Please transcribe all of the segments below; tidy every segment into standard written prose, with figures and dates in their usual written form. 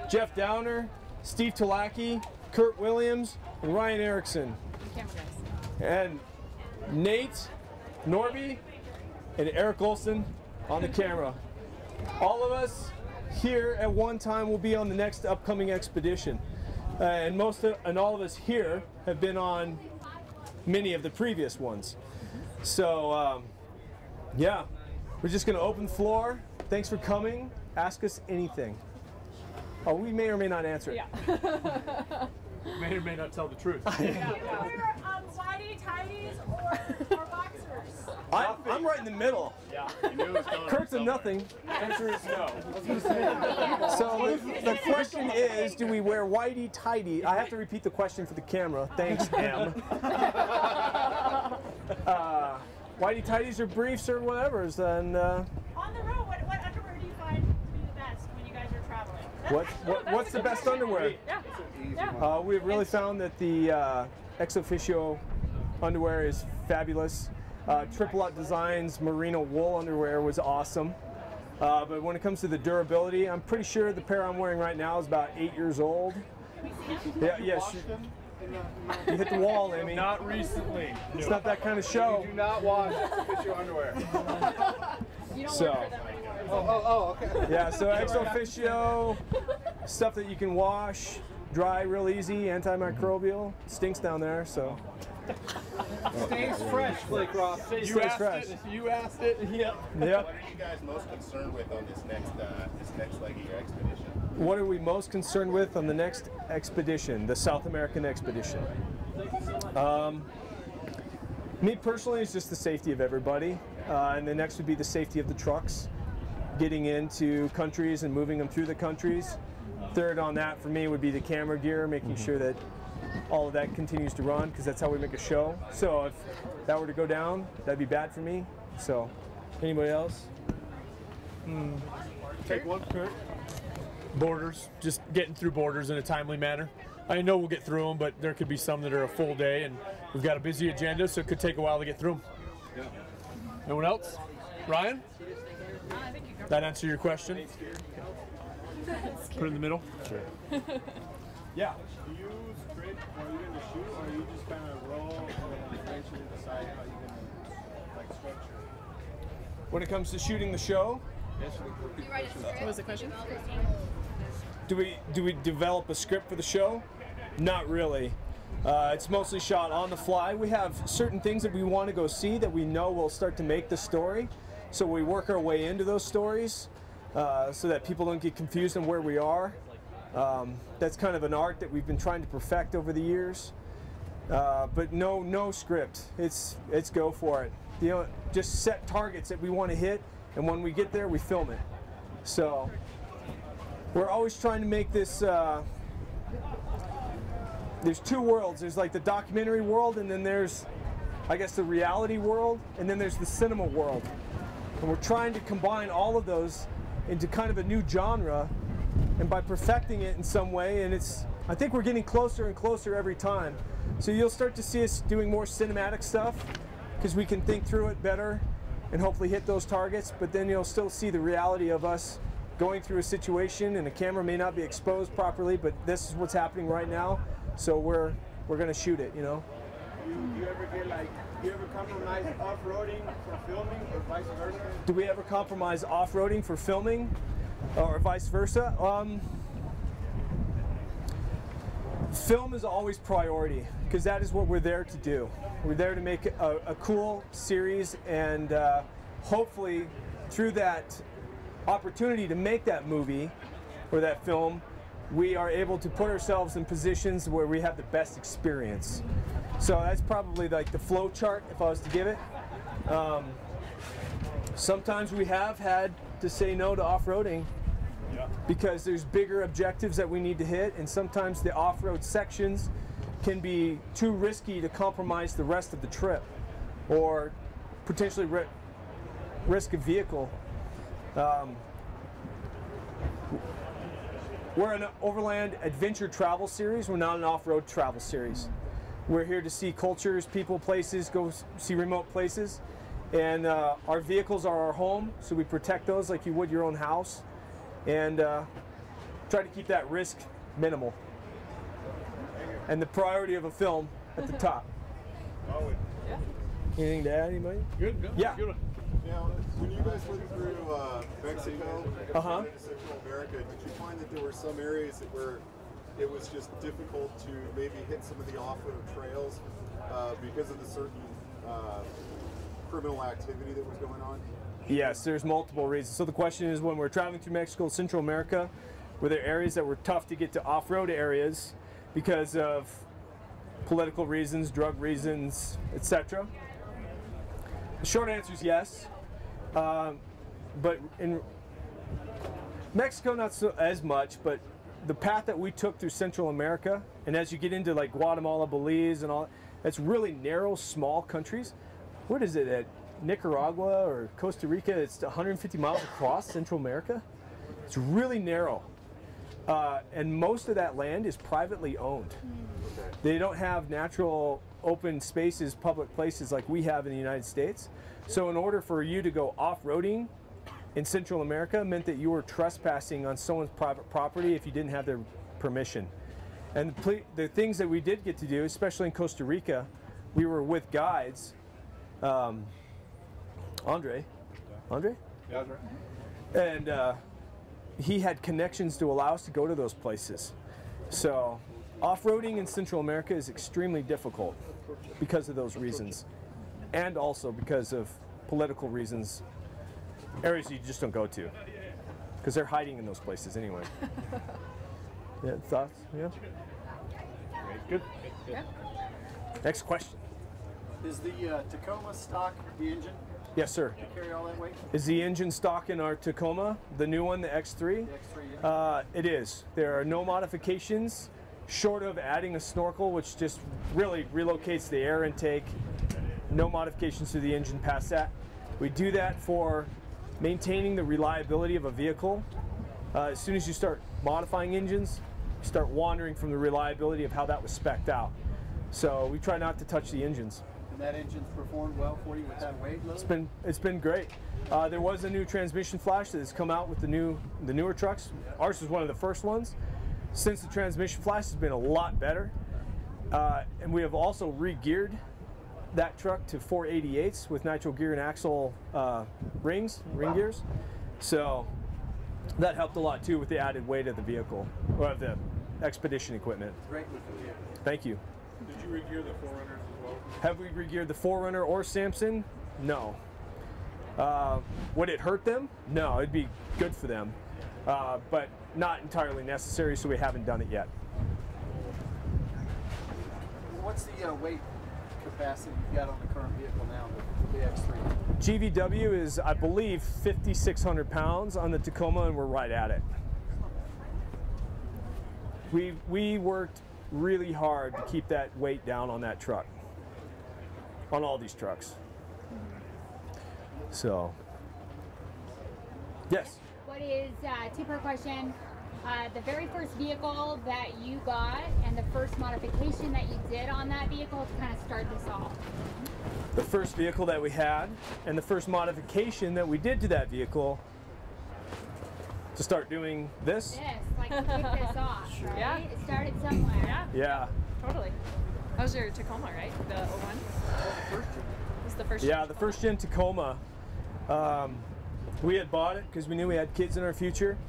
Jeff Downer, Steve Talaki, Kurt Williams, and Ryan Erickson. Camera guys. And Nate, Norby, and Eric Olson on the camera. All of us here at one time will be on the next upcoming expedition. And all of us here have been on many of the previous ones. So, yeah, we're just going to open the floor. Thanks for coming. Ask us anything. Oh, we may or may not answer it. Yeah. May or may not tell the truth. Do you wear whitey tighties or boxers? I'm right in the middle. Yeah, you knew it was going Kurt's a somewhere. nothing. Answer is no. So the question is, do we wear whitey tighty? I have to repeat the question for the camera. Thanks, M. Whitey tighties or briefs or whatever's. And On the road, what underwear do you find to be the best when you guys are traveling? what's the best underwear? Yeah. We've really found that the Ex Officio underwear is fabulous. Triple Up Designs merino wool underwear was awesome. But when it comes to the durability, I'm pretty sure the pair I'm wearing right now is about 8 years old. Yeah, you hit the wall, Emmy. Not recently. It's not that kind of show. Do not wash official underwear. You don't So, work for them anymore. Oh, okay. yeah, so Ex Officio, stuff that you can wash, dry real easy, antimicrobial. Stinks down there, so. Stays fresh, Blake Ross. You asked fresh. it. You asked it. Yep. Yep. What are you guys most concerned with on this next leg of your expedition? What are we most concerned with on the next expedition, the South American expedition? Me personally, it's just the safety of everybody. And the next would be the safety of the trucks, getting into countries and moving them through the countries. Third on that for me would be the camera gear, making sure that all of that continues to run, because that's how we make a show. So if that were to go down, that'd be bad for me. So, anybody else? Take one, Kurt. Borders, just getting through borders in a timely manner. I know we'll get through them, but there could be some that are a full day, and we've got a busy agenda, so it could take a while to get through them. Yeah. Anyone else? Ryan? I think you covered That answer your question? Put it in the middle. Sure. Yeah. Do you script while you're in the shoot, or you just kind of roll and eventually decide how you're going to structure? When it comes to shooting the show, What was the question? do we develop a script for the show? Not really. It's mostly shot on the fly. We have certain things that we want to go see that we know will start to make the story. So we work our way into those stories so that people don't get confused on where we are. That's kind of an art that we've been trying to perfect over the years. But no script. It's go for it. You know, just set targets that we want to hit, and when we get there, we film it. So we're always trying to make this. There's two worlds. There's like the documentary world, and then there's, I guess, the reality world, and then there's the cinema world. And we're trying to combine all of those into kind of a new genre, and by perfecting it in some way, and I think we're getting closer and closer every time. So you'll start to see us doing more cinematic stuff, because we can think through it better and hopefully hit those targets, but then you'll still see the reality of us going through a situation, and the camera may not be exposed properly, but this is what's happening right now, so we're going to shoot it, you know. Do you ever get do you ever compromise off-roading for filming or vice versa? Do we ever compromise off-roading for filming or vice versa? Film is always priority, because that is what we're there to do. We're there to make a cool series, and hopefully through that opportunity to make that movie or that film, we are able to put ourselves in positions where we have the best experience. So that's probably like the flow chart if I was to give it. Sometimes we have had to say no to off-roading because there's bigger objectives that we need to hit, and sometimes the off-road sections can be too risky to compromise the rest of the trip or potentially risk a vehicle. We're an overland adventure travel series. We're not an off-road travel series. We're here to see cultures, people, places, go see remote places. And our vehicles are our home, so we protect those like you would your own house. And try to keep that risk minimal. And the priority of a film at the top. Anything to add, anybody? Good. Yeah. Good. Now, when you guys went through Mexico Uh-huh. and into Central America, did you find that there were some areas where it was just difficult to maybe hit some of the off-road trails because of the certain criminal activity that was going on? Yes, there's multiple reasons. So the question is, when we're traveling through Mexico, Central America, were there areas that were tough to get to off-road areas because of political reasons, drug reasons, etc.? The short answer is yes. But in Mexico, not so as much, but the path that we took through Central America, and as you get into like Guatemala, Belize, and all, it's really narrow, small countries. What is it at Nicaragua or Costa Rica? It's 150 miles across Central America. It's really narrow. And most of that land is privately owned. They don't have natural open spaces, public places like we have in the United States. So in order for you to go off-roading in Central America meant that you were trespassing on someone's private property if you didn't have their permission. And the things that we did get to do, especially in Costa Rica, we were with guides. Andre? Yeah, that's right. And he had connections to allow us to go to those places. So off-roading in Central America is extremely difficult because of those reasons, and also because of political reasons, areas you just don't go to because they're hiding in those places anyway. Yeah, thoughts? Yeah. Good. Yeah. Next question. Is the Tacoma stock the engine Yes, sir. to carry all that weight? Is the engine stock in our Tacoma, the new one, the X3? The X3, yeah. It is. There are no modifications short of adding a snorkel, which just really relocates the air intake. No modifications to the engine past that. We do that for maintaining the reliability of a vehicle. As soon as you start modifying engines, you start wandering from the reliability of how that was spec'd out. So we try not to touch the engines. And that engine's performed well for you with that weight load? It's been great. There was a new transmission flash that has come out with the newer trucks. Ours was one of the first ones. Since the transmission flash has been a lot better, and we have also re-geared that truck to 488s with nitro gear and axle ring gears. So that helped a lot too with the added weight of the vehicle, or of the expedition equipment. Great with the vehicle. Thank you. Did you re-gear the Forerunners as well? Have we re-geared the Forerunner or Samson? No. Would it hurt them? No, it'd be good for them, but not entirely necessary, so we haven't done it yet. What's the weight capacity you've got on the current vehicle now, the X3? GVW is, I believe, 5,600 pounds on the Tacoma, and we're right at it. We worked really hard to keep that weight down on that truck, on all these trucks. So, yes. What is, two-part question, the very first vehicle that you got and the first modification that you did on that vehicle to kind of start this off? The first vehicle that we had and the first modification that we did to that vehicle to start doing this? This, like to kick this off, right? Yeah. It started somewhere. Yeah, Yeah. totally. That was your Tacoma, right? The old one? This is the first Yeah, gen the first gen Tacoma. We had bought it because we knew we had kids in our future.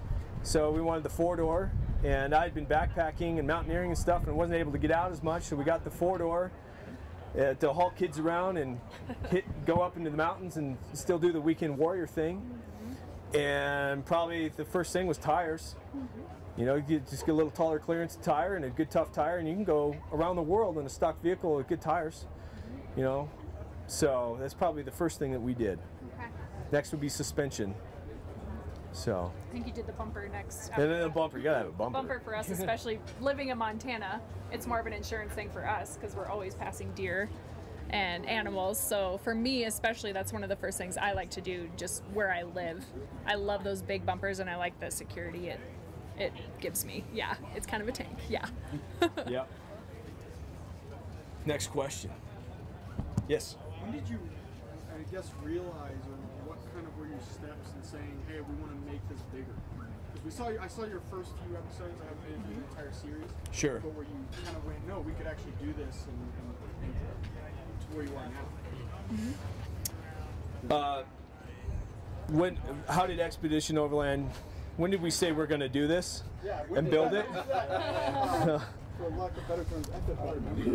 So we wanted the 4-door, and I had been backpacking and mountaineering and stuff and wasn't able to get out as much, so we got the 4-door to haul kids around and go up into the mountains and still do the weekend warrior thing. And probably the first thing was tires. You know, you just get a little taller clearance tire and a good tough tire, and you can go around the world in a stock vehicle with good tires. You know, so that's probably the first thing that we did. Okay. Next would be suspension. So. I think you did the bumper next. And then a bumper, you gotta have a bumper. Bumper for us, especially living in Montana, it's more of an insurance thing for us because we're always passing deer and animals. So for me especially, that's one of the first things I like to do just where I live. I love those big bumpers and I like the security it gives me. Yeah, it's kind of a tank. Yeah. Yep. Next question. Yes. When did you, I guess, realize, or what kind of were your steps in saying, hey, we want to make this bigger? because I saw your first few episodes. I haven't been into the entire series. Sure. But where you kind of went, no, we could actually do this and to where you are now. How did Expedition Overland? When did we say we're going to do this and build it? For lack of better terms,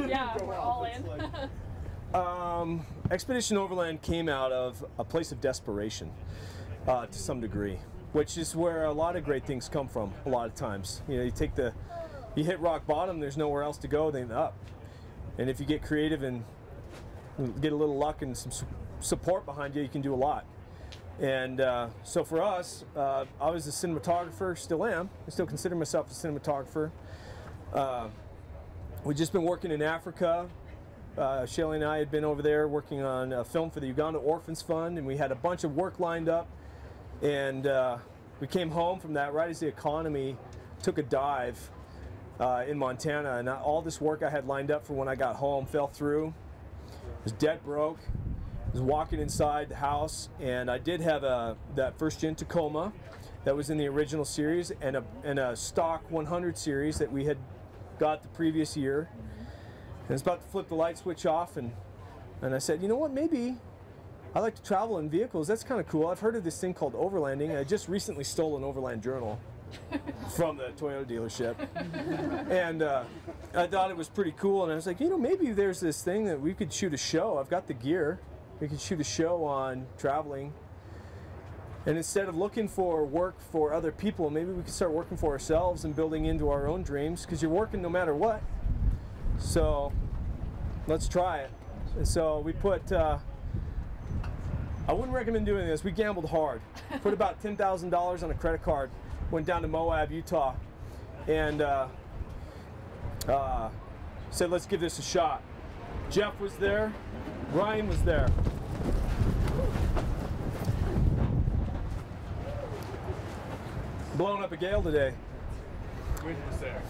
Yeah, we're all in. Expedition Overland came out of a place of desperation to some degree, which is where a lot of great things come from. A lot of times, you know, you hit rock bottom. There's nowhere else to go than up. And if you get creative and get a little luck and some support behind you, you can do a lot. And so for us, I was a cinematographer, still am. I still consider myself a cinematographer. We've just been working in Africa. Shelly and I had been over there working on a film for the Uganda Orphans Fund, and we had a bunch of work lined up. And we came home from that right as the economy took a dive in Montana, and all this work I had lined up for when I got home fell through. I was dead broke. I was walking inside the house, and I did have that first gen Tacoma that was in the original series, and a stock 100 series that we had got the previous year. And I was about to flip the light switch off, and I said, you know what, maybe I like to travel in vehicles. That's kind of cool. I've heard of this thing called overlanding. I just recently stole an Overland Journal from the Toyota dealership. And I thought it was pretty cool, and I was like, you know, maybe there's this thing that we could shoot a show. I've got the gear. We could shoot a show on traveling. And instead of looking for work for other people, maybe we could start working for ourselves and building into our own dreams, because you're working no matter what. So let's try it. And so we put, I wouldn't recommend doing this. We gambled hard. Put about $10,000 on a credit card. Went down to Moab, Utah, and said, let's give this a shot. Jeff was there. Ryan was there. Blowing up a gale today. The wind was there.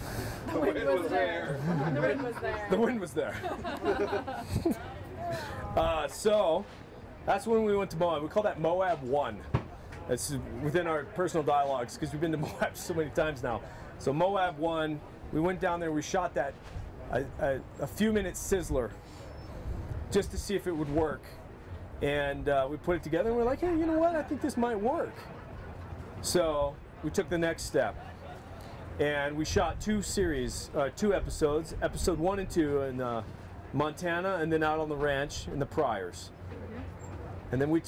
The wind was there. The wind was there. The wind was there. So that's when we went to Moab. We call that Moab 1. It's within our personal dialogues because we've been to Moab so many times now. So Moab 1, we went down there, we shot that a few minute sizzler just to see if it would work. And we put it together and we're like, hey, you know what? I think this might work. So we took the next step. And we shot two episodes, episode 1 and 2 in Montana, and then out on the ranch in the Pryors. And then we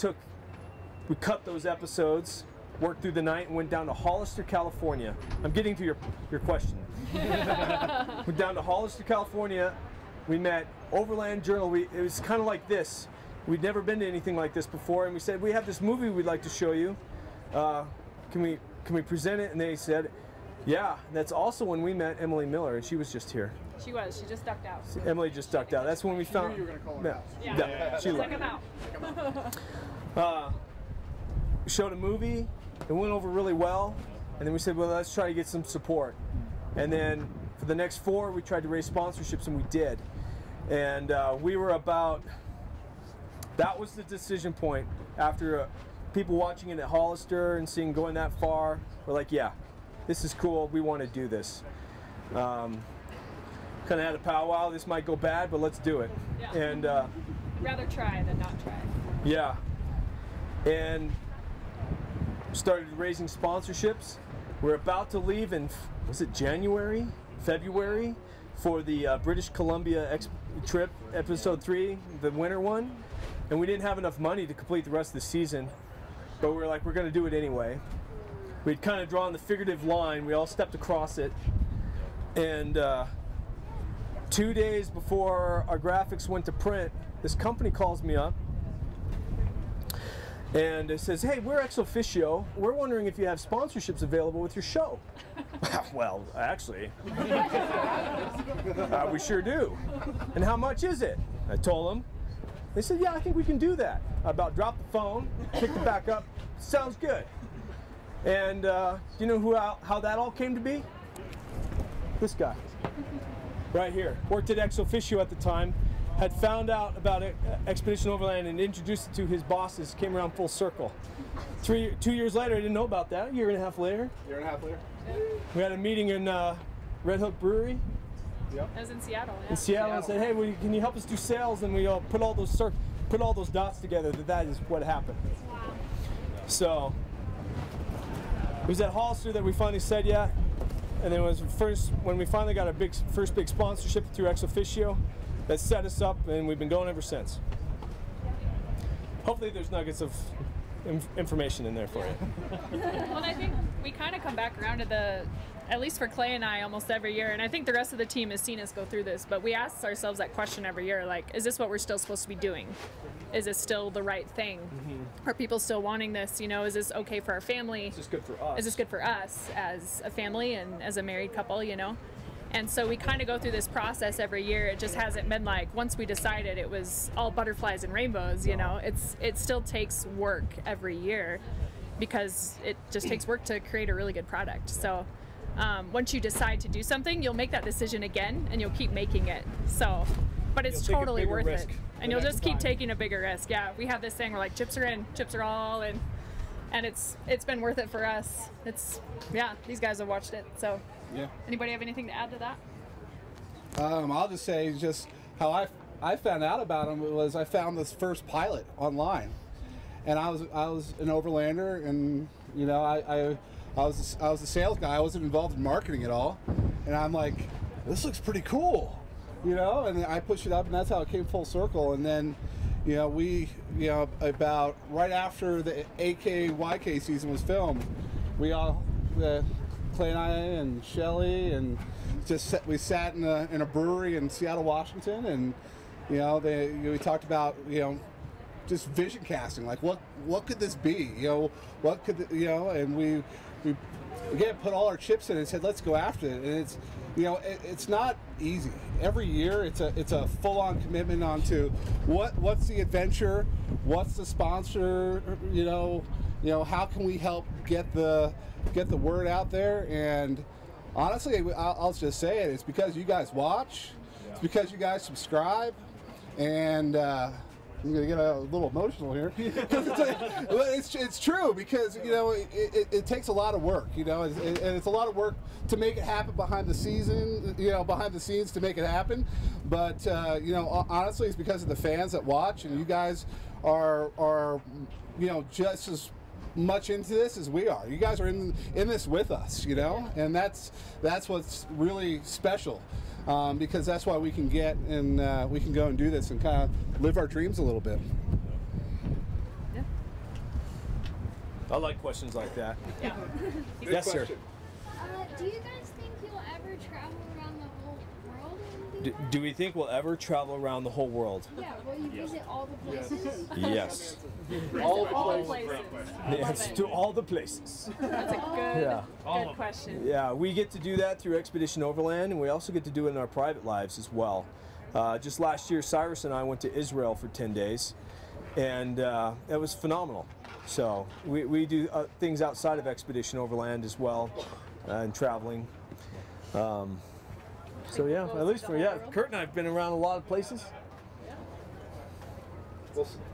cut those episodes, worked through the night, and went down to Hollister, California. I'm getting to your question. Went down to Hollister, California. We met Overland Journal. It was kind of like this. We'd never been to anything like this before, and we said, we have this movie we'd like to show you. Can we present it? And they said, yeah. That's also when we met Emily Miller, and she was just here. She was. She just ducked out. Emily just ducked out. That's when we found. You were going to call her out. Yeah. She Took left. him out. Showed a movie. It went over really well, and then we said, well, let's try to get some support. And then for the next 4, we tried to raise sponsorships, and we did. And we were about. That was the decision point after people watching it at Hollister and seeing going that far. We're like, yeah, this is cool. We want to do this. Kind of had a powwow. This might go bad, but let's do it. Yeah. And Rather try than not try. yeah, and started raising sponsorships. We're about to leave in, was it January, February, for the British Columbia trip, episode 3, the winter one. And we didn't have enough money to complete the rest of the season, but we were like, we're going to do it anyway. We'd kind of drawn the figurative line. We all stepped across it. And 2 days before our graphics went to print, this company calls me up and it says, hey, we're ex officio. We're wondering if you have sponsorships available with your show. Well, actually, we sure do. And how much is it? I told them. They said, yeah, I think we can do that. I about dropped the phone, picked it back up. Sounds good. And do you know how that all came to be? This guy. Right here. Worked at Ex Officio at the time. had found out about Expedition Overland and introduced it to his bosses, came around full circle. 2 years later, I didn't know about that. A year and a half later, we had a meeting in Red Hook Brewery. Yep. I was in Seattle. Yeah. In Seattle, and said, "Hey, can you help us do sales?" And we put all those dots together. That is what happened. Wow. So it was at Hollister that we finally said yeah, and then it was when we finally got our first big sponsorship through Ex Officio that set us up, and we've been going ever since. Hopefully, there's nuggets of information in there for you. Well, I think we kind of come back around to at least for Clay and I, almost every year, and I think the rest of the team has seen us go through this, but we ask ourselves that question every year, like, is this what we're still supposed to be doing? Is this still the right thing? Are people still wanting this? You know, is this okay for our family? Is this good for us? Is this good for us as a family and as a married couple, you know? And so we kind of go through this process every year. It just hasn't been like, once we decided it was all butterflies and rainbows, you know, it still takes work every year because it just takes work to create a really good product. So once you decide to do something, you'll make that decision again and you'll keep making it. So, but it's totally worth it. And you'll just keep taking a bigger risk. Yeah, we have this thing where like chips are in, chips are all in, and it's been worth it for us. Yeah, these guys have watched it. So yeah. Anybody have anything to add to that? I'll just say just how I found out about them was I found this first pilot online, and I was an Overlander, and you know I was a sales guy. I wasn't involved in marketing at all, and I'm like, this looks pretty cool, you know. And I pushed it up, and that's how it came full circle. And then, you know, about right after the AKYK season was filmed, we all, Clay and I and Shelly, and we sat in a brewery in Seattle, Washington, and you know we talked about, you know, just vision casting, like what could this be, you know, what could and we again put all our chips in and said let's go after it. And it's, you know, it's not easy. Every year it's a full-on commitment onto what's the adventure, what's the sponsor, you know how can we help get the word out there. And honestly, I'll just say it's because you guys watch, it's because you guys subscribe, and I'm gonna get a little emotional here. It's true, because you know it takes a lot of work, you know, and it's a lot of work to make it happen behind the scenes to make it happen. But you know, honestly, it's because of the fans that watch, and you guys are you know just as much into this as we are. You guys are in this with us, you know, and that's what's really special. Because that's why we can get and we can go and do this and kind of live our dreams a little bit. Yeah. I like questions like that. Yeah. Yes, sir. Do you guys think you'll ever travel around the whole world? Do we think we'll ever travel around the whole world? Yeah. Will you visit all the places? Yes. All the places. Yes, to all the places. That's a good question. Yeah, we get to do that through Expedition Overland, and we also get to do it in our private lives as well. Just last year, Cyrus and I went to Israel for 10 days, and it was phenomenal. So we do things outside of Expedition Overland as well, and traveling. So yeah, at least Kurt and I have been around a lot of places.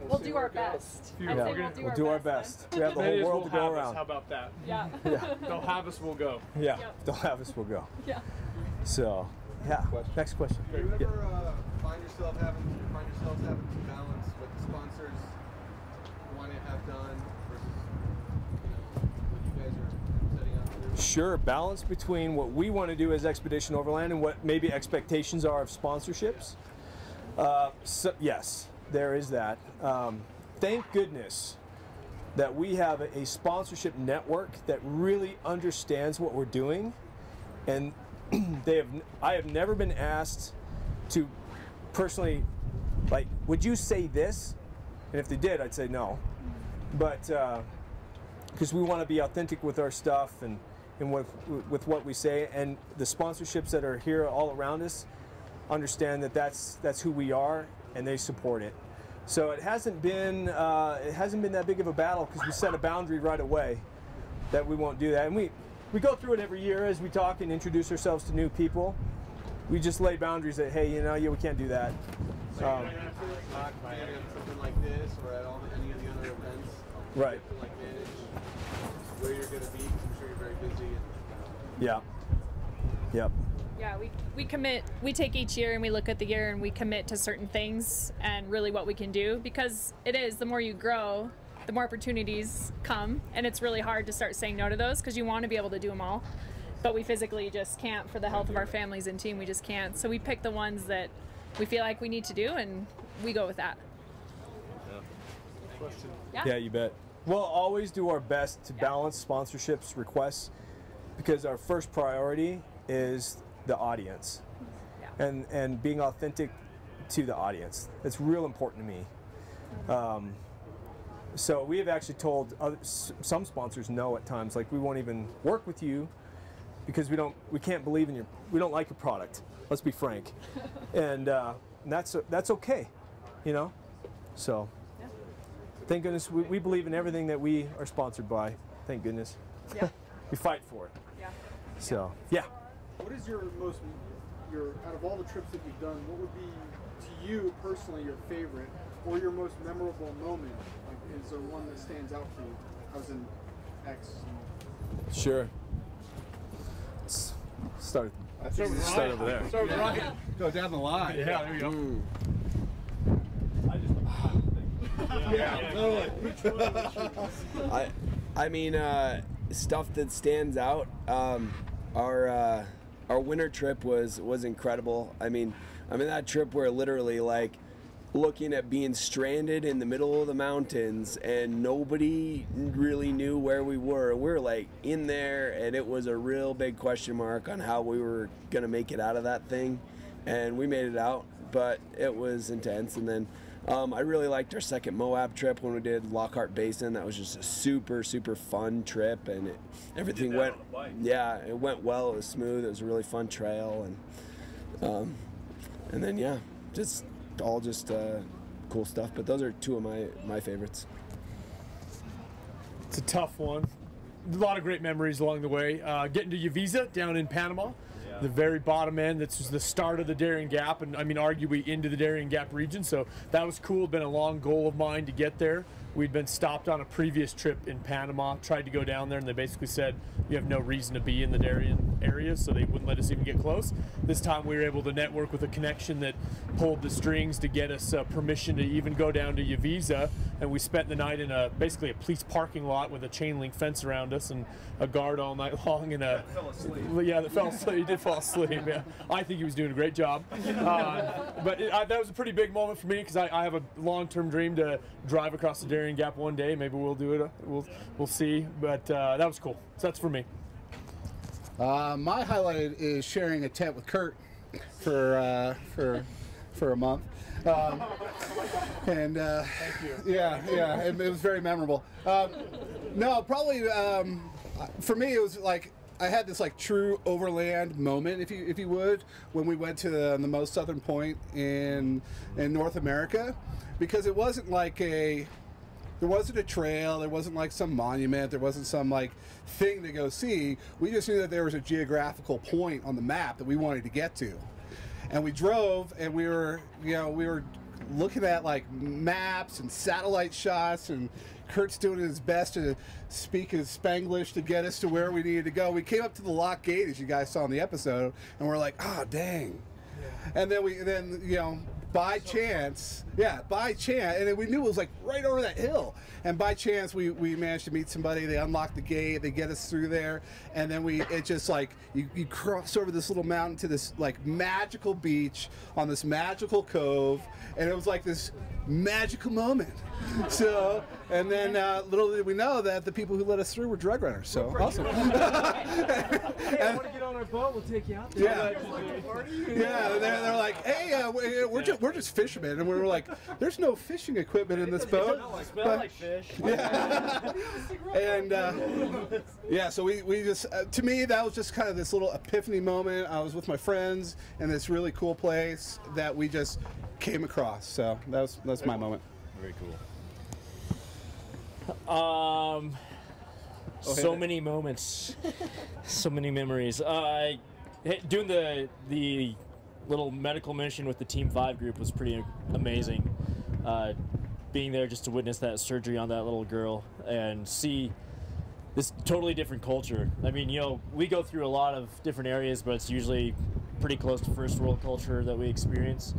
We'll do our best. We'll do our best. We have the whole world to go around. How about that? Yeah. They'll have us, we'll go. Yeah, they'll have us, we'll go. Yeah. So, yeah. Next question. Do you ever find yourselves having to balance what the sponsors want to have done versus what you guys are setting up to do? Sure, balance between what we want to do as Expedition Overland and what maybe expectations are of sponsorships. So, yes. There is that. Thank goodness that we have a sponsorship network that really understands what we're doing, and I have never been asked to personally, like, would you say this? And if they did, I'd say no. But because we want to be authentic with our stuff and with what we say, and the sponsorships that are here all around us understand that that's who we are, and they support it. So it hasn't been that big of a battle, because we set a boundary right away that we won't do that. And we go through it every year as we talk and introduce ourselves to new people. We just lay boundaries that, hey, you know, we can't do that. Something like this, or at any of the other events, Right. like manage where you're going to be. 'Cause I'm sure you're very busy. Yeah. Yep. Yeah, we commit, we take each year and we look at the year and we commit to certain things and really what we can do, because it is, the more you grow, the more opportunities come, and it's really hard to start saying no to those because you want to be able to do them all, but we physically just can't. For the health of our families and team, we just can't. So we pick the ones that we feel like we need to do, and we go with that. Yeah, you bet. We'll always do our best to balance sponsorships, requests, because our first priority is the audience, and being authentic to the audience. It's real important to me. So we have actually told some sponsors no at times, like we won't even work with you because we can't believe in we don't like your product. Let's be frank, and that's okay, you know. So thank goodness we believe in everything that we are sponsored by. Thank goodness. Yeah. We fight for it. Yeah. So yeah. What is your out of all the trips that you've done, what would be to you personally your favorite or your most memorable moment? Like, is there one that stands out for you? I was in X. Sure. Let's start over there. Start with Ryan. Go down the line. Yeah, there you go. I mean, stuff that stands out. Our winter trip was incredible. I mean that trip where literally like looking at being stranded in the middle of the mountains and nobody really knew where we were. We were like in there, and it was a real big question mark on how we were gonna make it out of that thing, and we made it out, but it was intense. And then I really liked our second Moab trip when we did Lockhart Basin. That was just a super fun trip, and everything went it went well. It was smooth. It was a really fun trail, and then just cool stuff. But those are two of my favorites. It's a tough one. A lot of great memories along the way. Getting to Yavisa down in Panama, the very bottom end. This was the start of the Darien Gap, and I mean arguably into the Darien Gap region. So that was cool. Been a long goal of mine to get there. We'd been stopped on a previous trip in Panama, tried to go down there, and they basically said you have no reason to be in the Darien area, so they wouldn't let us even get close. This time we were able to network with a connection that pulled the strings to get us permission to even go down to Yavisa, and we spent the night in basically a police parking lot with a chain link fence around us and a guard all night long. And that fell asleep. Yeah, that fell asleep. He did fall asleep. Yeah, I think he was doing a great job. But that was a pretty big moment for me because I have a long-term dream to drive across the Darien Gap one day. Maybe we'll do it. We'll see. But that was cool. So that's for me. My highlight is sharing a tent with Kurt for a month. And Thank you. yeah, it was very memorable. No, probably for me it was like I had this like true overland moment, if you would, when we went to the most southern point in North America, because it wasn't like there wasn't a trail, there wasn't like some monument, there wasn't some like thing to go see. We just knew that there was a geographical point on the map that we wanted to get to. And we drove, and we were looking at like maps and satellite shots, and Kurt's doing his best to speak his Spanglish to get us to where we needed to go. We came up to the lock gate, as you guys saw in the episode, and we're like, oh dang. Yeah. And then by chance, and then we knew it was like right over that hill. And by chance, we managed to meet somebody. They unlocked the gate. They get us through there, and then it just like you cross over this little mountain to this like magical beach on this magical cove, and it was like this magical moment. So, and then little did we know that the people who let us through were drug runners. So awesome. Hey, I want to get on our boat. We'll take you out there. Yeah, they're like, hey, we're just fishermen, and we were like, there's no fishing equipment in this boat. It smells like fish. Yeah. And so we just to me that was just kind of this little epiphany moment. I was with my friends in this really cool place that we just came across. So that's my moment. Very cool. So many moments, so many memories. Doing the little medical mission with the Team 5 group was pretty amazing. Being there just to witness that surgery on that little girl and see this totally different culture. I mean, you know, we go through a lot of different areas, but it's usually pretty close to first world culture that we experience.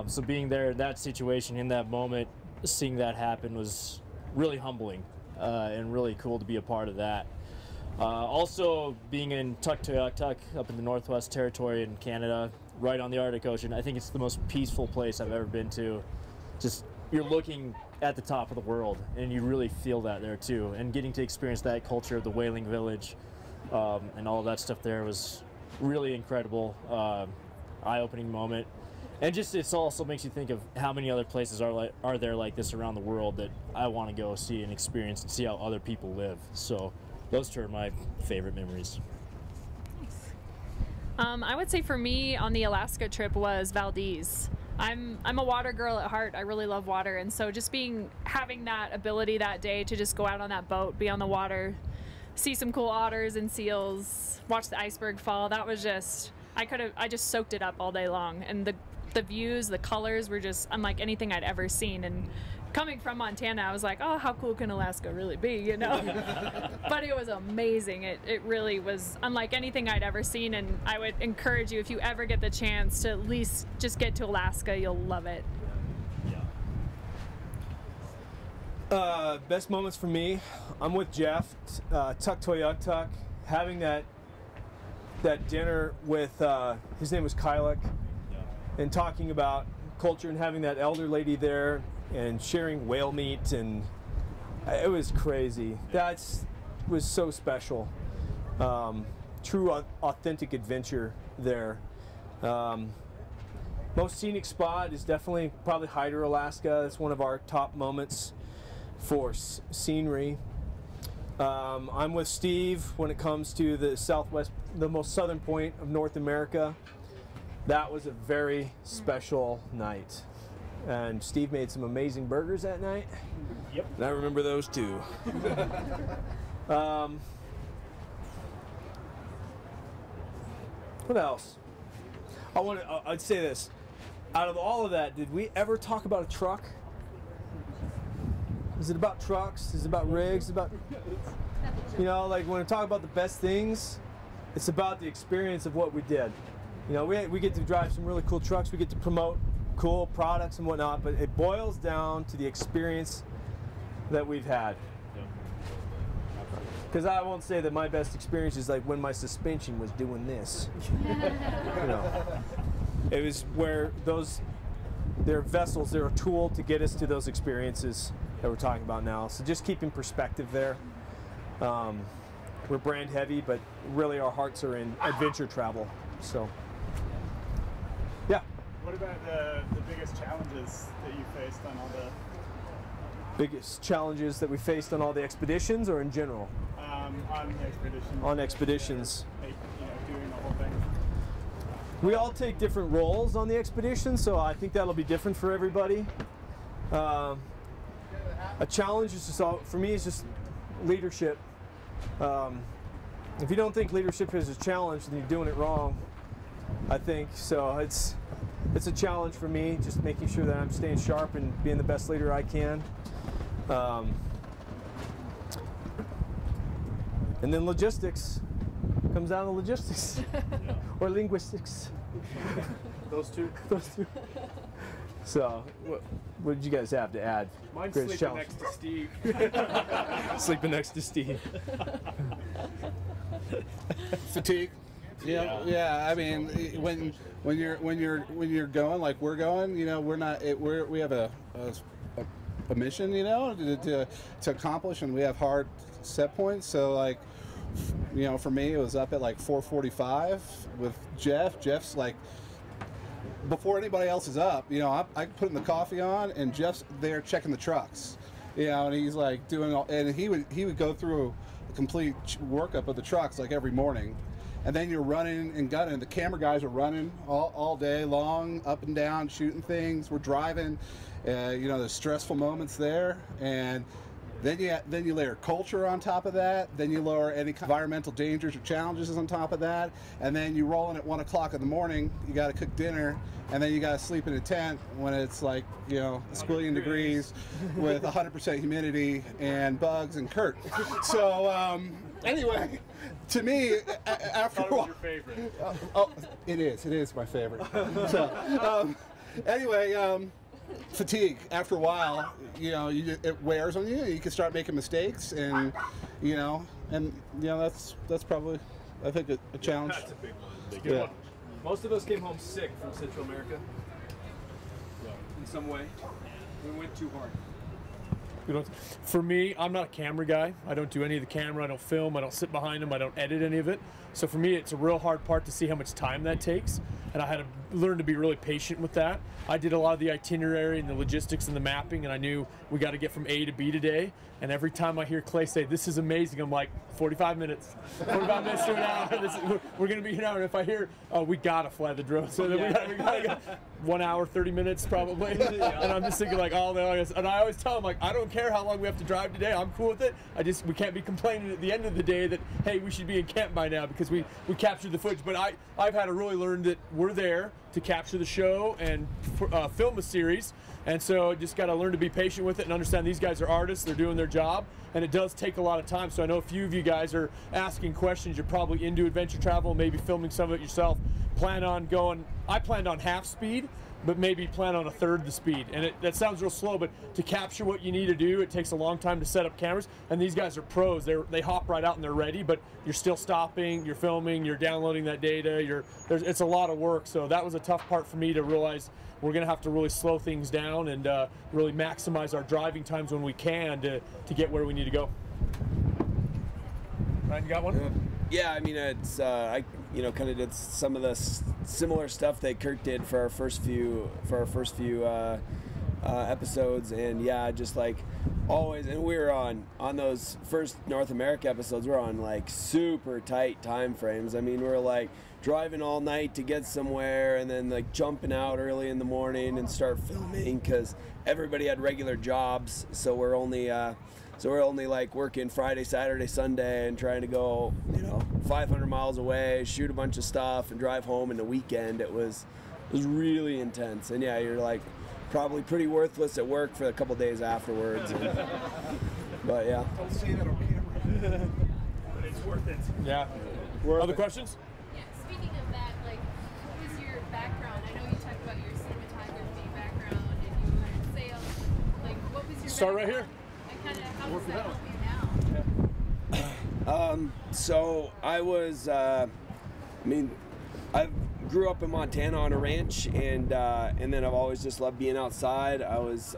So being there in that situation, in that moment, seeing that happen was really humbling and really cool to be a part of that. Also, being in Tuktoyaktuk up in the Northwest Territory in Canada, right on the Arctic Ocean, I think it's the most peaceful place I've ever been to. Just, you're looking at the top of the world, and you really feel that there too. And getting to experience that culture of the whaling village and all of that stuff there was really incredible, eye-opening moment. And just, it also makes you think of how many other places are there like this around the world that I want to go see and experience and see how other people live. So those two are my favorite memories. I would say for me on the Alaska trip was Valdez. I'm a water girl at heart. I really love water, and so just having that ability that day to just go out on that boat, be on the water, see some cool otters and seals, watch the iceberg fall. That was just, I just soaked it up all day long, and the views, the colors were just unlike anything I'd ever seen. And coming from Montana, I was like, oh, how cool can Alaska really be, you know? But it was amazing. It really was unlike anything I'd ever seen, and I would encourage you, if you ever get the chance, to at least just get to Alaska. You'll love it. Best moments for me, I'm with Jeff, Tuktoyaktuk, having that dinner with, his name was Kyluk, and talking about culture and having that elder lady there and sharing whale meat, and it was crazy. That was so special. True authentic adventure there. Most scenic spot is definitely probably Hyder, Alaska. That's one of our top moments for scenery. I'm with Steve when it comes to the southwest, the most southern point of North America. That was a very special night. And Steve made some amazing burgers that night. Yep. And I remember those too. What else? I'd say this. Out of all of that, did we ever talk about a truck? Is it about trucks? Is it about rigs? About, you know, like when we talk about the best things, it's about the experience of what we did. You know, we get to drive some really cool trucks. We get to promote cool products and whatnot, but it boils down to the experience that we've had. Because I won't say that my best experience is like when my suspension was doing this. You know, it was where they're vessels, they're a tool to get us to those experiences that we're talking about now. So just keep in perspective there. We're brand heavy, but really our hearts are in adventure travel. So, yeah. What about the biggest challenges that you faced on all the... Biggest challenges that we faced on all the expeditions, or in general? On expeditions. On expeditions. You know, doing the whole thing. We all take different roles on the expedition, so I think that'll be different for everybody. A challenge is just, for me, is just leadership. If you don't think leadership is a challenge, then you're doing it wrong, I think. So it's a challenge for me, just making sure that I'm staying sharp and being the best leader I can. And then logistics comes down to logistics. Yeah. Or linguistics. Those two. Those two. So, what did you guys have to add? Mine's Greatest sleeping challenge. next to Steve. Sleeping next to Steve. Fatigue. Yeah. I mean, when you're going like we're going, you know, we have a mission, you know, to accomplish, and we have hard set points. So like, you know, for me it was up at like 4:45 with Jeff. Jeff's like, before anybody else is up, you know, I putting the coffee on, and Jeff's there checking the trucks, you know, and he's like doing all, and he would go through a complete workup of the trucks like every morning. And then you're running and gunning. The camera guys are running all day long, up and down, shooting things. We're driving. You know, there's stressful moments there. And Then you layer culture on top of that. Then you lower any environmental dangers or challenges on top of that. And then you roll in at 1 o'clock in the morning. You got to cook dinner, and then you got to sleep in a tent when it's like, you know, a squillion degrees with 100% humidity and bugs and Kurt. So anyway, to me, after a while, your favorite. Oh, it is my favorite. So anyway. Fatigue after a while, you know, it wears on you. You can start making mistakes, and that's probably, I think, a challenge. That's a big one. Yeah. One. Most of us came home sick from Central America in some way. We went too hard. For me, I'm not a camera guy. I don't do any of the camera. I don't film. I don't sit behind them. I don't edit any of it. So for me, it's a real hard part to see how much time that takes. And I had to learn to be really patient with that. I did a lot of the itinerary and the logistics and the mapping, and I knew we got to get from A to B today. And every time I hear Clay say, "This is amazing," I'm like, 45 minutes. 45 minutes to an hour. We're going to be here an hour. And if I hear, "Oh, we got to fly the drone," so then we got to go 1 hour, 30 minutes probably. And I'm just thinking like, oh, no. And I always tell them, like, I don't care how long we have to drive today. I'm cool with it. We can't be complaining at the end of the day that, hey, we should be in camp by now because we captured the footage. But I've had to really learn that we're there to capture the show and film a series. And so I just got to learn to be patient with it and understand these guys are artists. They're doing their job, and it does take a lot of time. So I know a few of you guys are asking questions. You're probably into adventure travel, maybe filming some of it yourself. I planned on half speed, but maybe plan on a third the speed. And that sounds real slow, but to capture what you need to do, it takes a long time to set up cameras. And these guys are pros. They hop right out and they're ready, but you're still stopping, you're filming, you're downloading that data. It's a lot of work. So that was a tough part for me to realize we're going to have to really slow things down and really maximize our driving times when we can to get where we need to go. Ryan, you got one? Yeah, I mean, it's I kind of did some of the similar stuff that Kirk did for our first few episodes, and yeah, just like always. And we were on those first North America episodes. We're on like super tight time frames. I mean, we're like driving all night to get somewhere, and then like jumping out early in the morning and start filming because everybody had regular jobs. So we're only like working Friday, Saturday, Sunday, and trying to go 500 miles away, shoot a bunch of stuff, and drive home in the weekend. It was really intense. And yeah, you're like probably pretty worthless at work for a couple days afterwards. But yeah. Don't say that on camera. But it's worth it. Yeah. Other questions? Yeah. Speaking of that, like, what was your background? I know you talked about your cinematography background and you were in sales. Like, what was your Start background? right here. And kind of how does that help you now? So I was, I grew up in Montana on a ranch, and then I've always just loved being outside. I was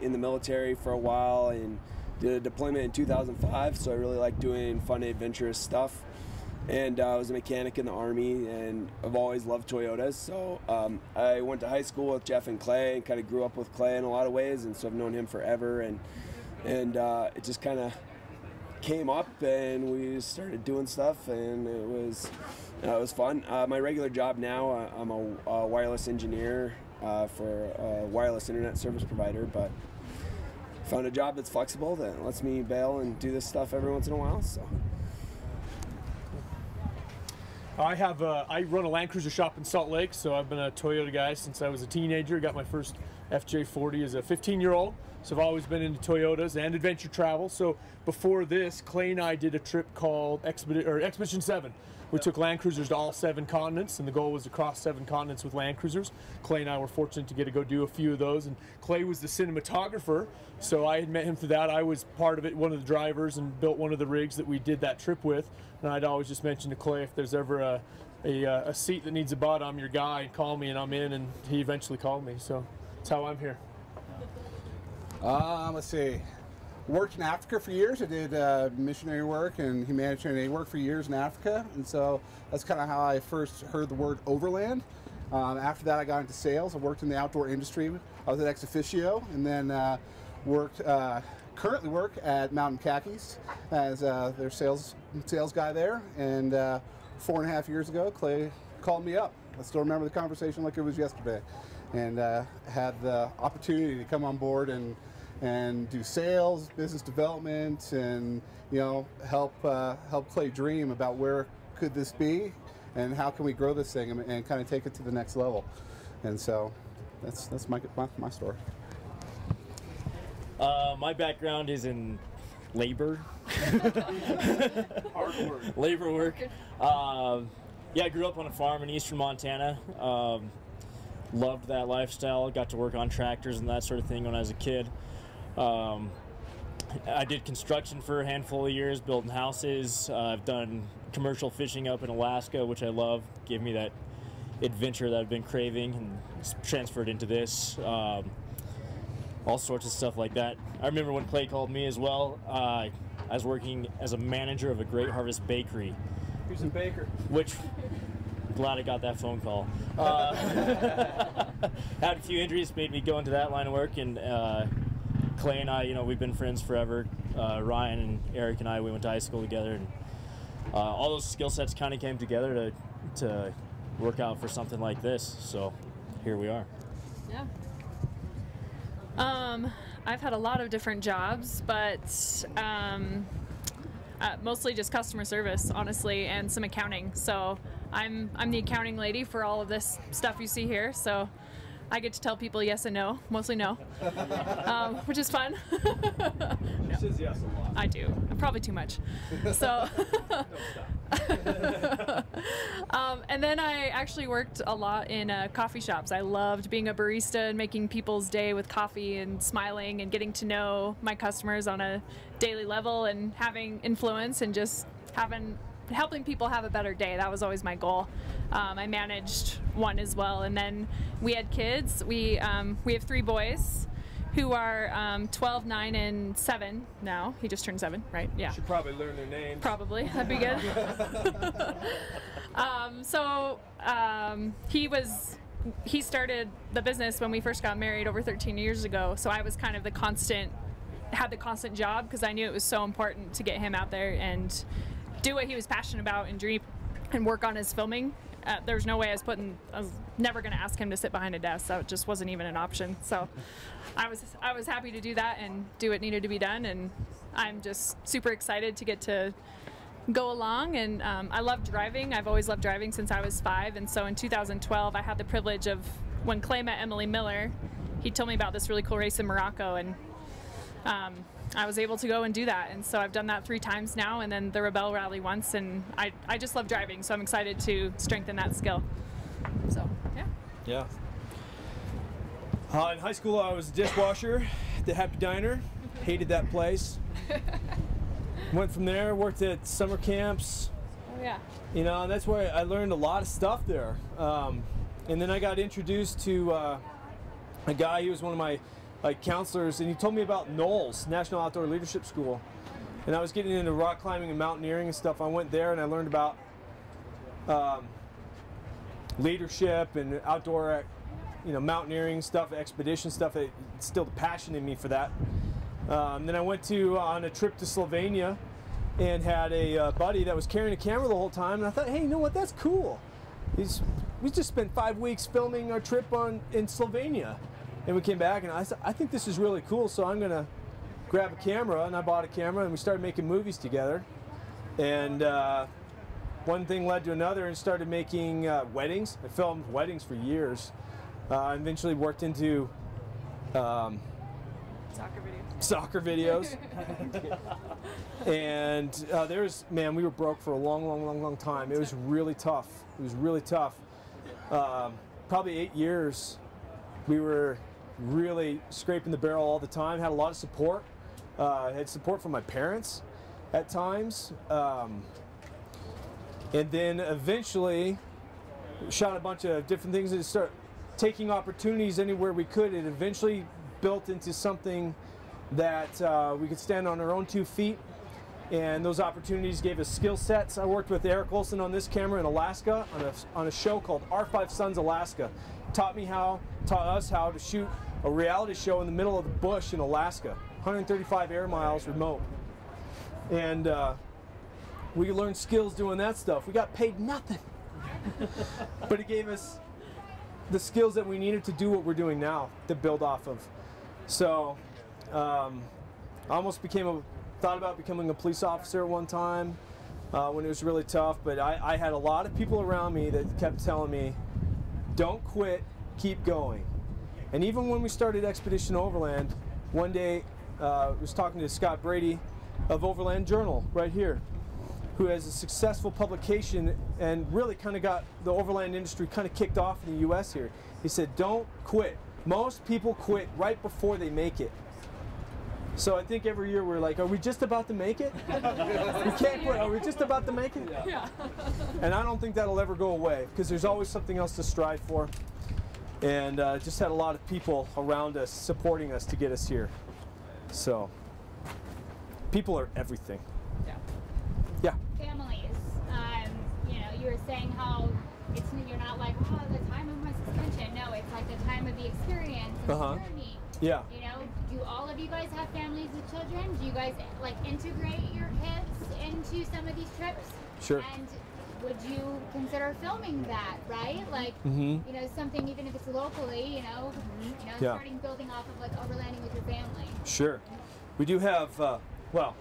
in the military for a while and did a deployment in 2005, so I really like doing fun, adventurous stuff. And I was a mechanic in the Army, and I've always loved Toyotas. So I went to high school with Jeff and Clay, and kind of grew up with Clay in a lot of ways, and so I've known him forever. And it just kind of came up, and we started doing stuff, and it was fun. My regular job now, I'm a wireless engineer for a wireless internet service provider, but found a job that's flexible that lets me bail and do this stuff every once in a while. So I run a Land Cruiser shop in Salt Lake, so I've been a Toyota guy since I was a teenager. Got my first FJ40 as a 15-year-old. So I've always been into Toyotas and adventure travel. So before this, Clay and I did a trip called Expedition 7. We took Land Cruisers to all 7 continents, and the goal was to cross 7 continents with Land Cruisers. Clay and I were fortunate to get to go do a few of those, and Clay was the cinematographer, so I had met him through that. I was part of it, one of the drivers, and built one of the rigs that we did that trip with. And I'd always just mention to Clay, if there's ever a seat that needs a butt, I'm your guy, call me and I'm in, and he eventually called me, so that's how I'm here. Let's see. Worked in Africa for years. I did missionary work and humanitarian aid work for years in Africa, and so that's kind of how I first heard the word overland. After that, I got into sales. I worked in the outdoor industry. I was at ex officio, and then currently work at Mountain Khakis as their sales guy there. And 4.5 years ago, Clay called me up. I still remember the conversation like it was yesterday, and had the opportunity to come on board and and do sales, business development, and help Clay dream about where could this be, and how can we grow this thing and kind of take it to the next level. And so that's my story. My background is in labor. Hard work. Labor work. Yeah, I grew up on a farm in eastern Montana. Loved that lifestyle. Got to work on tractors and that sort of thing when I was a kid. I did construction for a handful of years, building houses. I've done commercial fishing up in Alaska, which I love. Gave me that adventure that I've been craving, and it's transferred into this. All sorts of stuff like that. I remember when Clay called me as well. I was working as a manager of a Great Harvest bakery. Who's a baker? Which, glad I got that phone call. Had a few injuries, made me go into that line of work, and Clay and I, we've been friends forever. Ryan and Eric and I, we went to high school together, and all those skill sets kind of came together to work out for something like this. So here we are. Yeah. I've had a lot of different jobs, but mostly just customer service, honestly, and some accounting. So I'm the accounting lady for all of this stuff you see here. So I get to tell people yes and no, mostly no, which is fun. She says yes a lot. I do, probably too much. So, and then I actually worked a lot in coffee shops. I loved being a barista and making people's day with coffee and smiling and getting to know my customers on a daily level and having influence and just helping people have a better day. That was always my goal. I managed one as well, and then we had kids. We have 3 boys who are 12, 9, and 7 now. He just turned 7, right? Yeah. Should probably learn their names. Probably, that'd be good. He started the business when we first got married over 13 years ago. So I was kind of had the constant job, because I knew it was so important to get him out there and do what he was passionate about and dream and work on his filming. There was no way I was never going to ask him to sit behind a desk. That just wasn't even an option. So I was happy to do that and do what needed to be done. And I'm just super excited to get to go along. And I love driving. I've always loved driving since I was 5. And so in 2012, I had the privilege of, when Clay met Emily Miller, he told me about this really cool race in Morocco. And I was able to go and do that, and so I've done that 3 times now, and then the Rebel Rally once, and I just love driving, so I'm excited to strengthen that skill. So, yeah. Yeah. In high school, I was a dishwasher at the Happy Diner. Hated that place. Went from there, worked at summer camps. Oh, yeah. And that's where I learned a lot of stuff there. And then I got introduced to a guy. He was one of my counselors, and he told me about NOLS, National Outdoor Leadership School. And I was getting into rock climbing and mountaineering and stuff. I went there and I learned about leadership and outdoor, mountaineering stuff, expedition stuff. It instilled a passion in me for that. Then I went on a trip to Slovenia and had a buddy that was carrying a camera the whole time. And I thought, hey, you know what? That's cool. We just spent 5 weeks filming our trip in Slovenia. And we came back, and I said, I think this is really cool, so I'm going to grab a camera. And I bought a camera, and we started making movies together. And one thing led to another, and started making weddings. I filmed weddings for years. I eventually worked into soccer videos. And we were broke for a long time. It was really tough. Probably 8 years. We were really scraping the barrel all the time. Had a lot of support. Had support from my parents at times. And then eventually shot a bunch of different things and started taking opportunities anywhere we could. It eventually built into something that we could stand on our own 2 feet. And those opportunities gave us skill sets. I worked with Eric Olson on this camera in Alaska on a show called R5 Sons Alaska. Taught us how to shoot a reality show in the middle of the bush in Alaska, 135 air miles remote. And we learned skills doing that stuff. We got paid nothing, but it gave us the skills that we needed to do what we're doing now, to build off of. So I almost thought about becoming a police officer at one time when it was really tough, but I had a lot of people around me that kept telling me, don't quit, keep going. And even when we started Expedition Overland, one day I was talking to Scott Brady of Overland Journal right here, who has a successful publication and really kind of got the overland industry kind of kicked off in the US here. He said, don't quit. Most people quit right before they make it. So I think every year we're like, are we just about to make it? We can't quit. Are we just about to make it? Yeah. And I don't think that'll ever go away because there's always something else to strive for. And just had a lot of people around us supporting us to get us here. So people are everything. Yeah. Yeah. Families. You know, you were saying how you're not like, oh, the time of my suspension. No, it's like the time of the experience and the journey. Yeah. You know, do all of you guys have families with children? Do you guys like integrate your kids into some of these trips? Sure. And would you consider filming that, right? Like, Mm-hmm. you know, something even if it's locally, Yeah. starting building off of like overlanding with your family. Sure. We do have, well,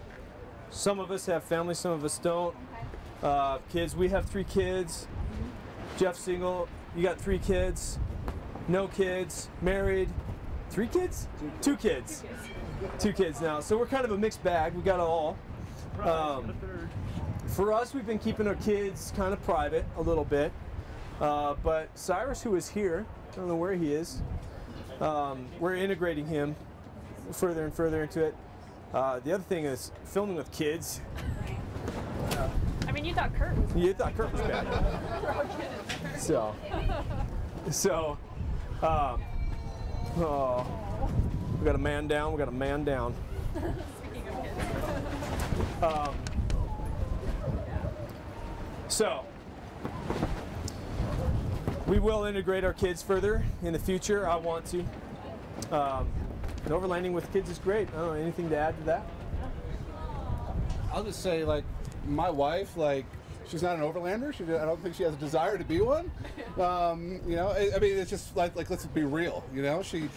some of us have families, some of us don't. Okay. Kids, we have 3 kids. Jeff's single. You got 3 kids. No kids. Married. 3 kids? 2 kids. 2 kids now. So we're kind of a mixed bag. We got it all. For us, we've been keeping our kids kind of private a little bit. But Cyrus, who is here, I don't know where he is, we're integrating him further and further into it. The other thing is filming with kids. I mean, you thought Kurt was You thought Kurt was bad. So, oh, we got a man down. We got a man down. Speaking of kids. So, we will integrate our kids further in the future. I want to. And overlanding with kids is great. I don't know, anything to add to that? I'll just say, like, my wife, like, she's not an overlander. I don't think she has a desire to be one. You know, I mean, it's just like let's be real. You know, she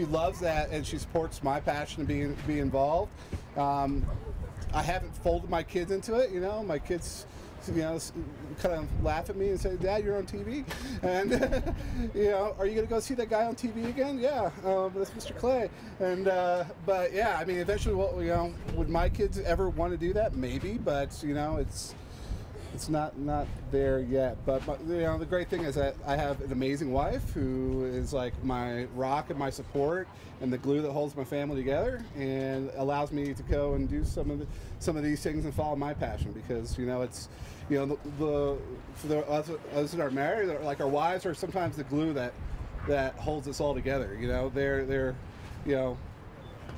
loves that and she supports my passion to be involved. I haven't folded my kids into it. You know, my kids, you know, kind of laugh at me and say, "Dad, you're on TV," and you know, are you going to go see that guy on TV again? Yeah, that's Mr. Clay. And but yeah, I mean, eventually, you know, would my kids ever want to do that? Maybe, but you know, it's not there yet. But you know, the great thing is that I have an amazing wife who is like my rock and my support and the glue that holds my family together and allows me to go and do some of these things and follow my passion, because you know, it's, you know, for us that are married, like our wives are sometimes the glue that holds us all together. You know, they're you know,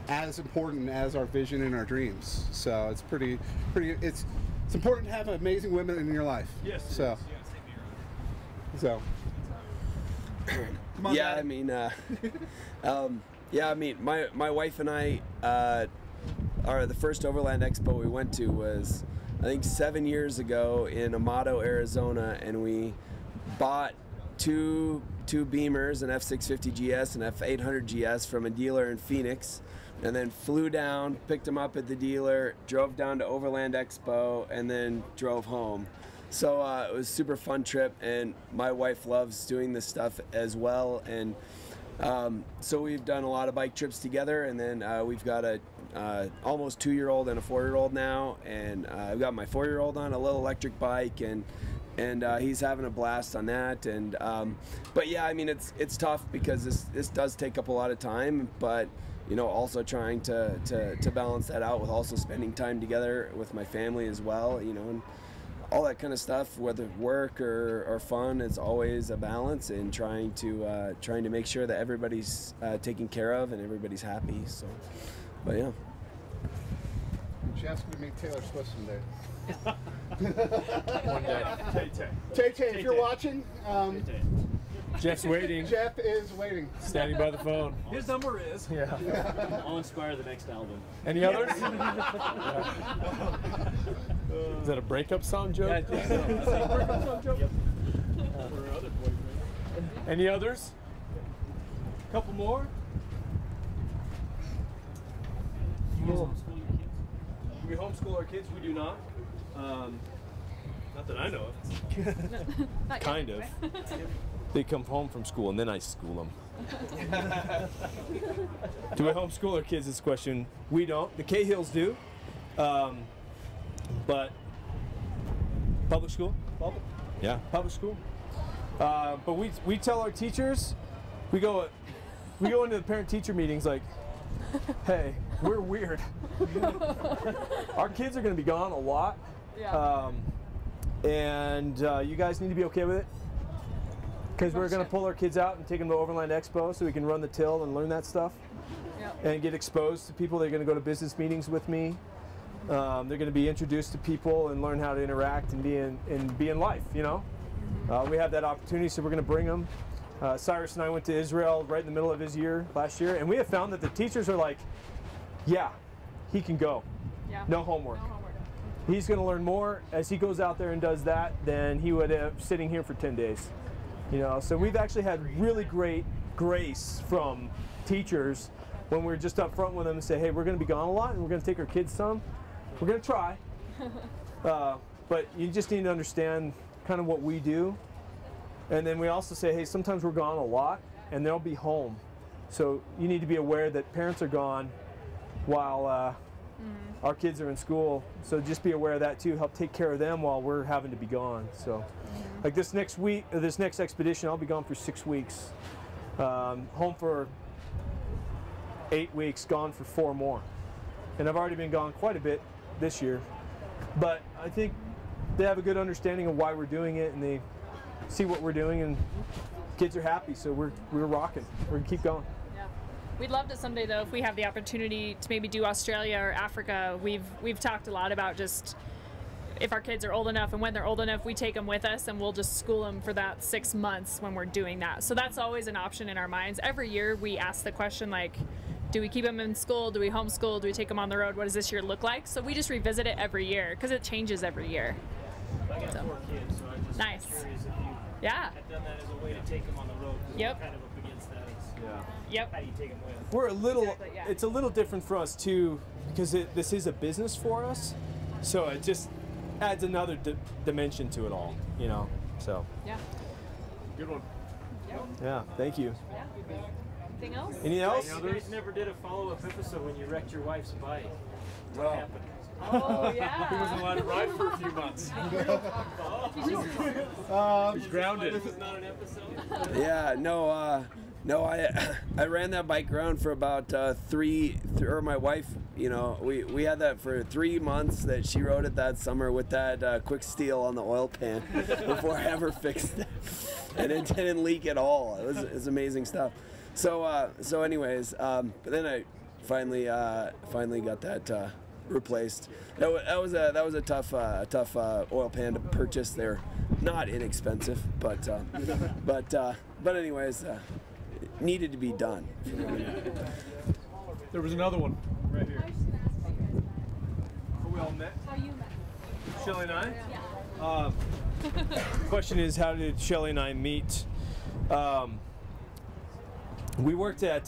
as important as our vision and our dreams. So it's pretty it's important to have amazing women in your life. Yes. So. So. Come on, yeah, Daddy. I mean, yeah, I mean, my wife and I, the first Overland Expo we went to was, I think, 7 years ago in Amado, Arizona, and we bought two Beamers, an F650 GS and F800 GS from a dealer in Phoenix, and then flew down, picked them up at the dealer, drove down to Overland Expo, and then drove home. So it was a super fun trip, and my wife loves doing this stuff as well, and so we've done a lot of bike trips together, and then we've got a almost 2-year-old and a 4-year-old now, and I've got my 4-year-old on a little electric bike, and he's having a blast on that. And but yeah, I mean, it's tough because this does take up a lot of time, but you know, also trying to balance that out with also spending time together with my family as well, you know, and all that kind of stuff, whether work or fun, it's always a balance, and trying to make sure that everybody's taken care of and everybody's happy. So, but yeah. Jeff's gonna meet Taylor Swift someday. One day. Tay, if you're watching, Jeff's waiting. Jeff is waiting. Standing by the phone. His number is. Yeah. I'll inspire the next album. Any others? Is that a breakup song joke? Breakup song joke? Yep. Yeah. Any others? Couple more? Cool. Do we homeschool our kids? We do not. Not that I know of. Kind of. They come home from school and then I school them. Do we homeschool our kids? This question. We don't. The Cahills do. But public school? Public. Yeah, public school. But we tell our teachers, we go into the parent-teacher meetings like, hey, we're weird. Our kids are going to be gone a lot. Yeah. And you guys need to be okay with it. Because we're going to pull our kids out and take them to Overland Expo so we can run the till and learn that stuff. Yep. And get exposed to people. They're going to go to business meetings with me. They're going to be introduced to people and learn how to interact and be in life, you know. We have that opportunity, so we're going to bring them. Cyrus and I went to Israel right in the middle of his year last year, and we have found that the teachers are like, yeah, he can go. Yeah. No homework. No homework. He's going to learn more as he goes out there and does that than he would have sitting here for 10 days. You know, so we've actually had really great grace from teachers when we're just up front with them and say, hey, we're going to be gone a lot and we're going to take our kids some. We're going to try. But you just need to understand kind of what we do. And then we also say, hey, sometimes we're gone a lot and they'll be home. So you need to be aware that parents are gone while our kids are in school. So just be aware of that too. Help take care of them while we're having to be gone. So like this next week, or this next expedition, I'll be gone for 6 weeks. Home for 8 weeks, gone for 4 more. And I've already been gone quite a bit this year. But I think they have a good understanding of why we're doing it and they see what we're doing and kids are happy. So we're rocking. We're gonna keep going. We'd love to someday, though, if we have the opportunity to maybe do Australia or Africa. We've talked a lot about just if our kids are old enough and when they're old enough, we take them with us and we'll just school them for that 6 months when we're doing that. So that's always an option in our minds. Every year we ask the question like, do we keep them in school? Do we homeschool? Do we take them on the road? What does this year look like? So we just revisit it every year because it changes every year. I got 4 kids, so I'm just nice. curious if you have done that as a way to take them on the road. Yep. Kind of up against that. Yep. How do you take them with? We're a little, it's a little different for us too because this is a business for us. So it just adds another dimension to it all, you know, so. Yeah. Good one. Yeah, thank you. Anything else? Anything else? You guys never did a follow-up episode when you wrecked your wife's bike. What happened? Oh, yeah. He wasn't allowed to ride for a few months. He's grounded. This is not an episode? Yeah, no, I ran that bike around for about or my wife, you know, we had that for 3 months that she rode it that summer with that quick steel on the oil pan before I ever fixed it. And it didn't leak at all. It was amazing stuff. So anyways, but then I finally got that replaced. That was a tough oil pan to purchase. They're not inexpensive, but anyways, it needed to be done. There was another one right here. Are we all met? How you met? Shelly and I? Yeah. The question is, how did Shelly and I meet? We worked at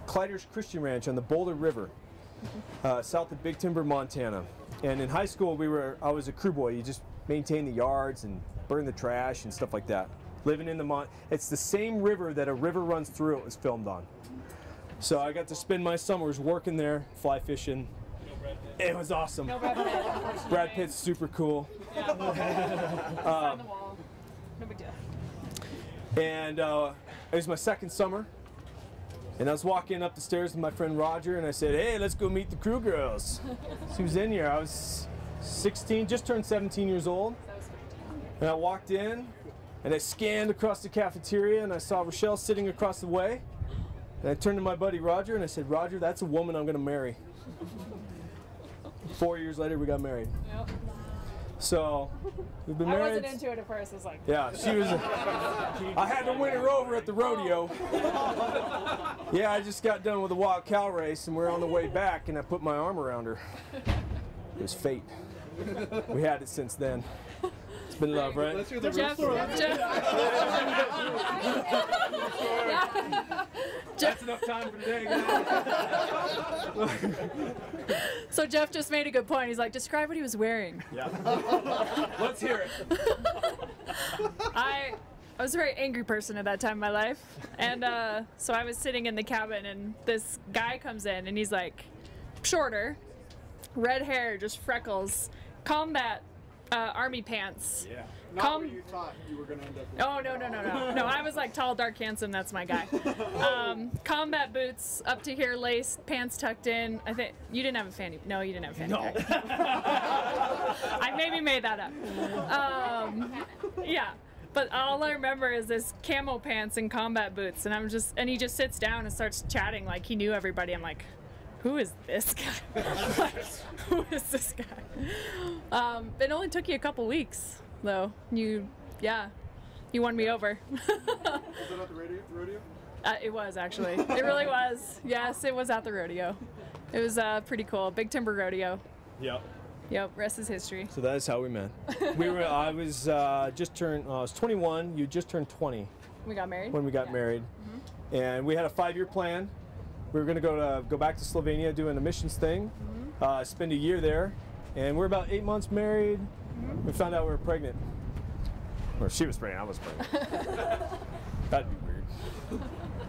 Clyder's Christian Ranch on the Boulder River, south of Big Timber, Montana. And in high school, I was a crew boy. You just maintain the yards and burn the trash and stuff like that. Living in it's the same river that a river runs through. It was filmed on. So I got to spend my summers working there, fly fishing. It was awesome. No Brad Pitt. Brad Pitt's super cool. Yeah. On the wall. No big deal. And it was my second summer. And I was walking up the stairs with my friend Roger, and I said, hey, let's go meet the crew girls. She was in here. I was 16, just turned 17 years old. And I walked in, and I scanned across the cafeteria, and I saw Rochelle sitting across the way. And I turned to my buddy Roger, and I said, Roger, that's a woman I'm going to marry. 4 years later, we got married. Yep. So, we've been married. I wasn't into it at first. I was like, yeah, she was. I had to win her over at the rodeo. Yeah, I just got done with a wild cow race, and we're on the way back, and I put my arm around her. It was fate. We had it since then. It's Been love, right? Let's hear the real Jeff, story. That's enough time for today, guys. So Jeff just made a good point. He's like, describe what he was wearing. Yeah. Let's hear it. I was a very angry person at that time in my life, and so I was sitting in the cabin, and this guy comes in, and he's like, shorter, red hair, just freckles, combat army pants. Yeah. Not what you thought you were going to end up with. Oh, no, I was like tall, dark, handsome. That's my guy. Combat boots up to here, laced, pants tucked in. I think you didn't have a fanny. No, you didn't have a fanny pack. I maybe made that up. Yeah. But all I remember is this camo pants and combat boots, and he just sits down and starts chatting like he knew everybody. I'm like, who is this guy? Like, who is this guy? It only took you a couple weeks, though. You won me over. Was it at the rodeo? It was, actually. It really was. Yes, it was at the rodeo. It was pretty cool. Big Timber Rodeo. Yep. Yep, rest is history. So that is how we met. I was just turned. I was 21. You just turned 20. We got married. When we got married, and we had a 5-year plan. We were going to go back to Slovenia doing a missions thing, spend a year there, and we're about 8 months married. We found out we were pregnant. Or she was pregnant. I was pregnant. That'd be weird.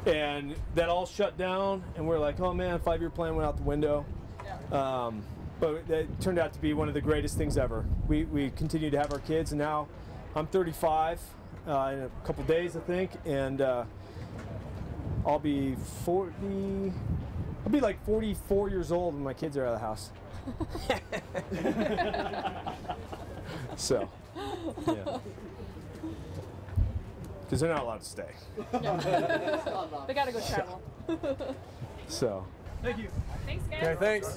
And that all shut down, and we're like, oh man, 5-year plan went out the window. But it turned out to be one of the greatest things ever. We continue to have our kids, and now I'm 35 in a couple days, I think, and I'll be 40. I'll be like 44 years old when my kids are out of the house. So, yeah. Because they're not allowed to stay. They gotta go travel. So. Thank you. Thanks, guys. Okay, thanks.